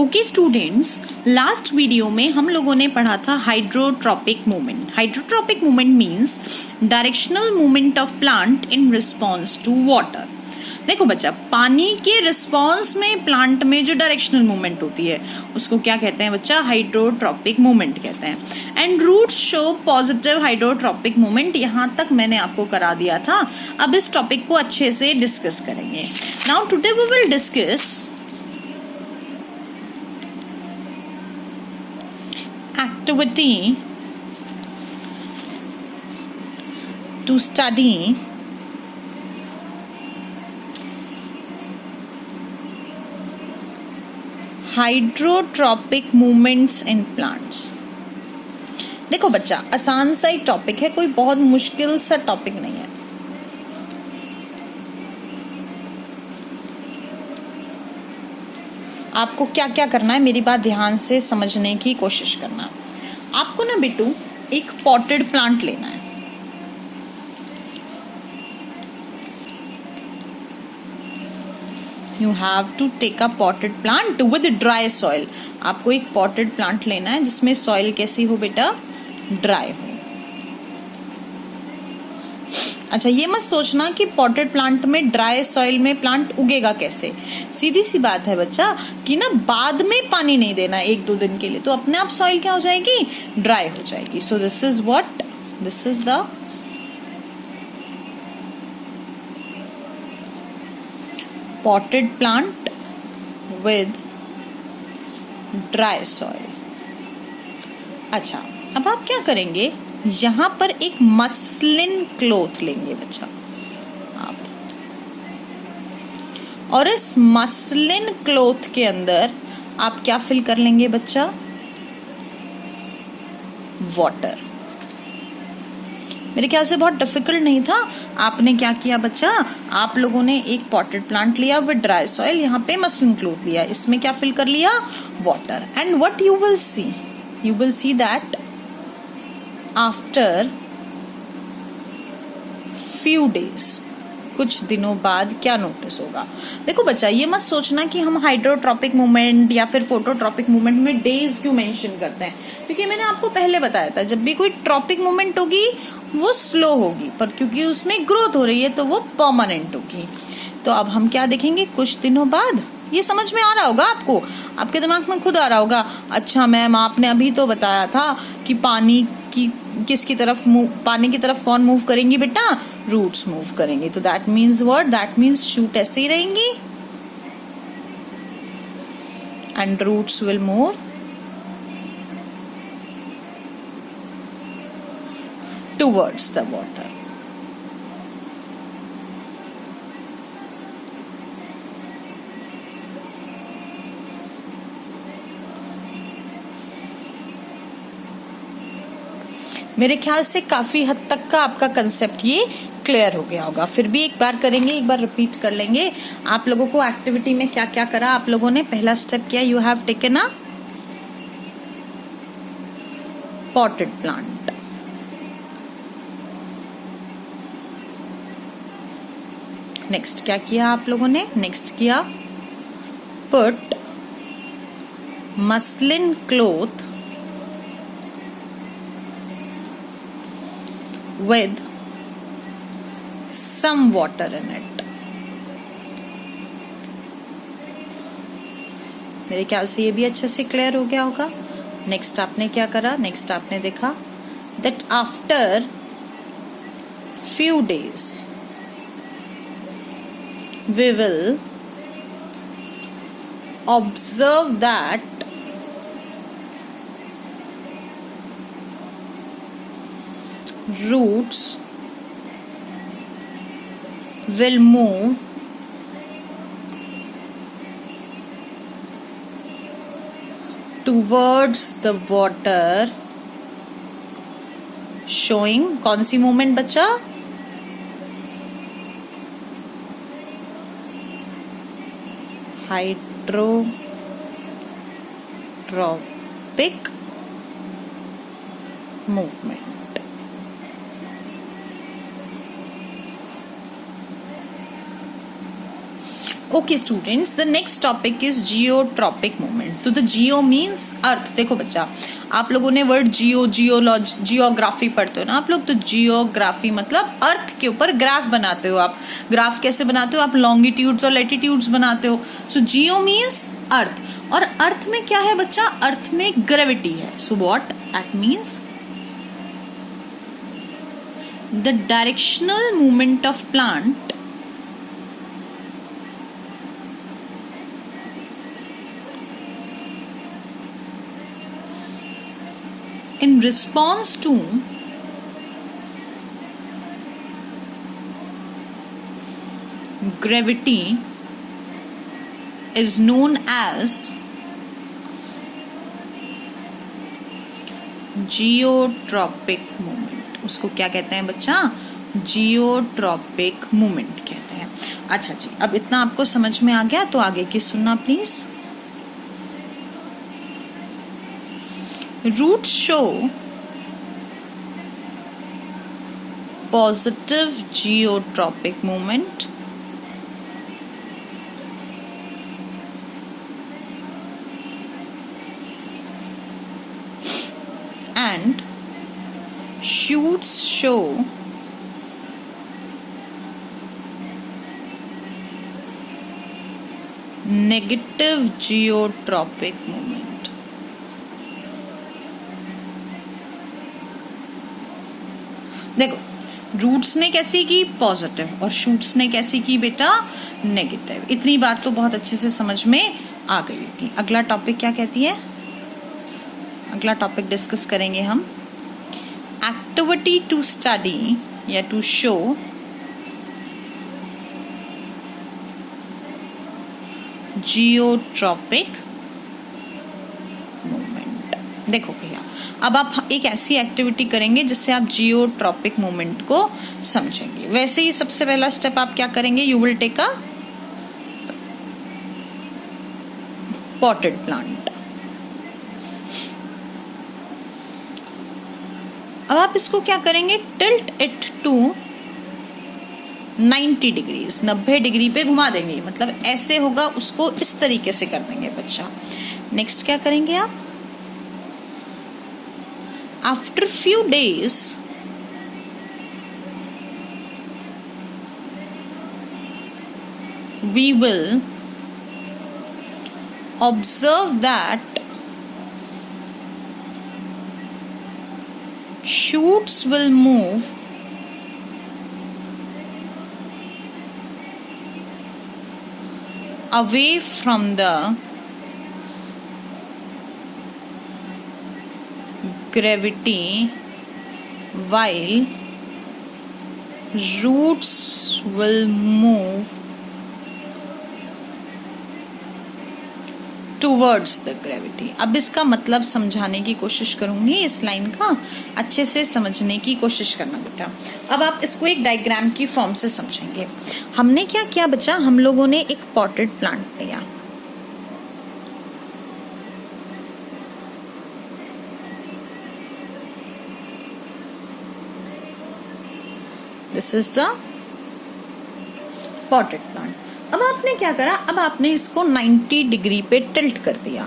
Okay students, last video में हम लोगों ने पढ़ा था hydrotropic movement. Hydrotropic movement means directional movement of plant in response to water. देखो बच्चा, पानी के रिस्पॉन्स में प्लांट में जो डायरेक्शनल मूवमेंट होती है उसको क्या कहते हैं बच्चा? हाइड्रोट्रॉपिक मूवमेंट कहते हैं। And roots show positive hydrotropic movement. यहां तक मैंने आपको करा दिया था। अब इस टॉपिक को अच्छे से डिस्कस करेंगे। Now today we will discuss activity to study hydrotropic movements in plants. देखो बच्चा, आसान सा ही टॉपिक है, कोई बहुत मुश्किल सा टॉपिक नहीं है। आपको क्या क्या करना है, मेरी बात ध्यान से समझने की कोशिश करना। आपको ना बेटू एक पॉटेड प्लांट लेना है। You have to take a potted plant with dry soil. आपको एक पॉटेड प्लांट लेना है जिसमें सॉइल कैसी हो बेटा? ड्राई हो। अच्छा, ये मत सोचना कि पॉटेड प्लांट में ड्राई सॉइल में प्लांट उगेगा कैसे। सीधी सी बात है बच्चा कि ना बाद में पानी नहीं देना 1-2 दिन के लिए, तो अपने आप सॉइल क्या हो जाएगी? ड्राई हो जाएगी। So this is what, this is the potted plant with dry soil। अच्छा, अब आप क्या करेंगे? यहां पर एक मसलिन क्लॉथ लेंगे बच्चा आप, और इस मसलिन क्लॉथ के अंदर आप क्या फिल कर लेंगे बच्चा? वाटर। मेरे ख्याल से बहुत डिफिकल्ट नहीं था। आपने क्या किया बच्चा? आप लोगों ने एक पॉटेड प्लांट लिया विद ड्राई सॉइल, यहाँ पे मसलिन क्लॉथ लिया, इसमें क्या फिल कर लिया? Water. And what you will see that after few days, कुछ दिनों बाद क्या नोटिस होगा? देखो बच्चा, ये मत सोचना कि हम हाइड्रोट्रॉपिक मूवमेंट या फिर फोटोट्रॉपिक मूवमेंट में डेज क्यों मेंशन करते हैं, क्योंकि मैंने आपको पहले बताया था जब भी कोई ट्रॉपिक मूवमेंट होगी वो स्लो होगी, पर क्योंकि उसमें ग्रोथ हो रही है तो वो परमानेंट होगी। तो अब हम क्या देखेंगे कुछ दिनों बाद? ये समझ में आ रहा होगा आपको, आपके दिमाग में खुद आ रहा होगा, अच्छा मैम आपने अभी तो बताया था कि पानी की तरफ कौन मूव करेंगी बेटा? रूट्स मूव करेंगे। तो that means what? That means shoot ऐसे ही रहेंगी and roots will move towards the water. मेरे ख्याल से काफी हद तक का आपका कंसेप्ट ये क्लियर हो गया होगा। फिर भी एक बार करेंगे, एक बार रिपीट कर लेंगे। आप लोगों को एक्टिविटी में क्या क्या करा आप लोगों ने? पहला स्टेप किया, you have taken a potted plant. Next क्या किया आप लोगों ने? नेक्स्ट किया put muslin cloth with some water in it। मेरे ख्याल से ये भी अच्छे से क्लियर हो गया होगा। नेक्स्ट आपने क्या करा? नेक्स्ट आपने देखा that after few days we will observe that roots will move towards the water, showing कौन सी मूवमेंट बच्चा? Hydrotropic movement. Okay students, the next topic is geotropic movement. तो द जियो मीन्स अर्थ। देखो बच्चा, आप लोगों ने वर्ड जियोग्राफी पढ़ते हो ना आप लोग, तो जियोग्राफी मतलब अर्थ के ऊपर ग्राफ बनाते हो आप। ग्राफ कैसे बनाते हो आप? लॉन्गिट्यूड्स और लैटिट्यूड्स बनाते हो। सो जियो मीन्स अर्थ, और अर्थ में क्या है बच्चा? अर्थ में ग्रेविटी है। So what that means? The directional movement of plant in response to gravity is known as geotropic movement. उसको क्या कहते हैं बच्चा? जियोट्रॉपिक मूवमेंट कहते हैं। अच्छा जी, अब इतना आपको समझ में आ गया, तो आगे की सुनना please. Roots show positive geotropic movement and shoots show negative geotropic movement। देखो, रूट्स ने कैसी की? पॉजिटिव, और शूट्स ने कैसी की बेटा? नेगेटिव। इतनी बात तो बहुत अच्छे से समझ में आ गई होगी। अगला टॉपिक क्या कहती है? अगला टॉपिक डिस्कस करेंगे हम, एक्टिविटी टू स्टडी या टू शो जियोट्रॉपिक मूवमेंट। देखो भैया, अब आप एक ऐसी एक्टिविटी करेंगे जिससे आप जियोट्रॉपिक मूवमेंट को समझेंगे। वैसे ही सबसे पहला स्टेप आप क्या करेंगे? You will take a potted plant. अब आप इसको क्या करेंगे? Tilt it to 90 degrees, 90 degree पे घुमा देंगे। मतलब ऐसे होगा, उसको इस तरीके से कर देंगे बच्चा। नेक्स्ट क्या करेंगे आप? After few days, we will observe that shoots will move away from the gravity while roots will move towards the gravity। अब इसका मतलब समझाने की कोशिश करूंगी, इस लाइन का अच्छे से समझने की कोशिश करना बेटा। अब आप इसको एक डायग्राम की फॉर्म से समझेंगे। हमने क्या किया बच्चा? हम लोगों ने एक पॉटेड प्लांट लिया, this is the potted plant. अब आपने क्या करा? अब आपने इसको 90 डिग्री पे टिल्ट कर दिया।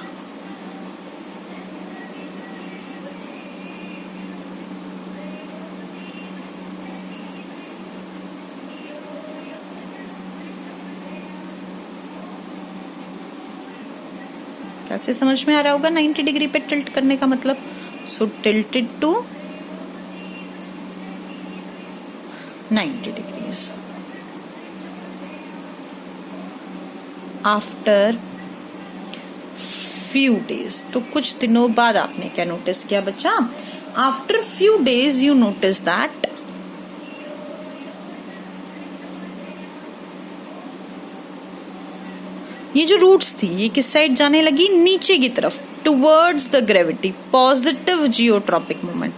कैसे समझ में आ रहा होगा 90 डिग्री पे टिल्ट करने का मतलब? सो tilted to 90 degrees. After few days, तो कुछ दिनों बाद आपने क्या नोटिस किया बच्चा? After few days you notice that ये जो रूट्स थी ये किस साइड जाने लगी? नीचे की तरफ, towards the gravity, positive geotropic movement.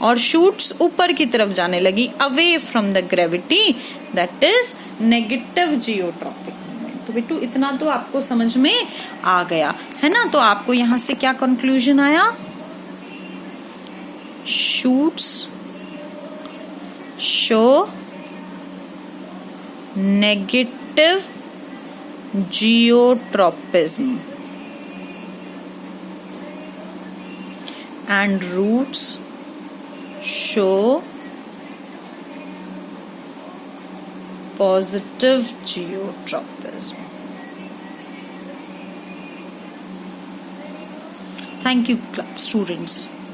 और शूट्स ऊपर की तरफ जाने लगी, away from the gravity, that is negative geotropic movement. तो बेटू इतना तो आपको समझ में आ गया है ना? तो आपको यहां से क्या कंक्लूजन आया? Shoots show negative geotropism, and roots show positive geotropism. Thank you, club students.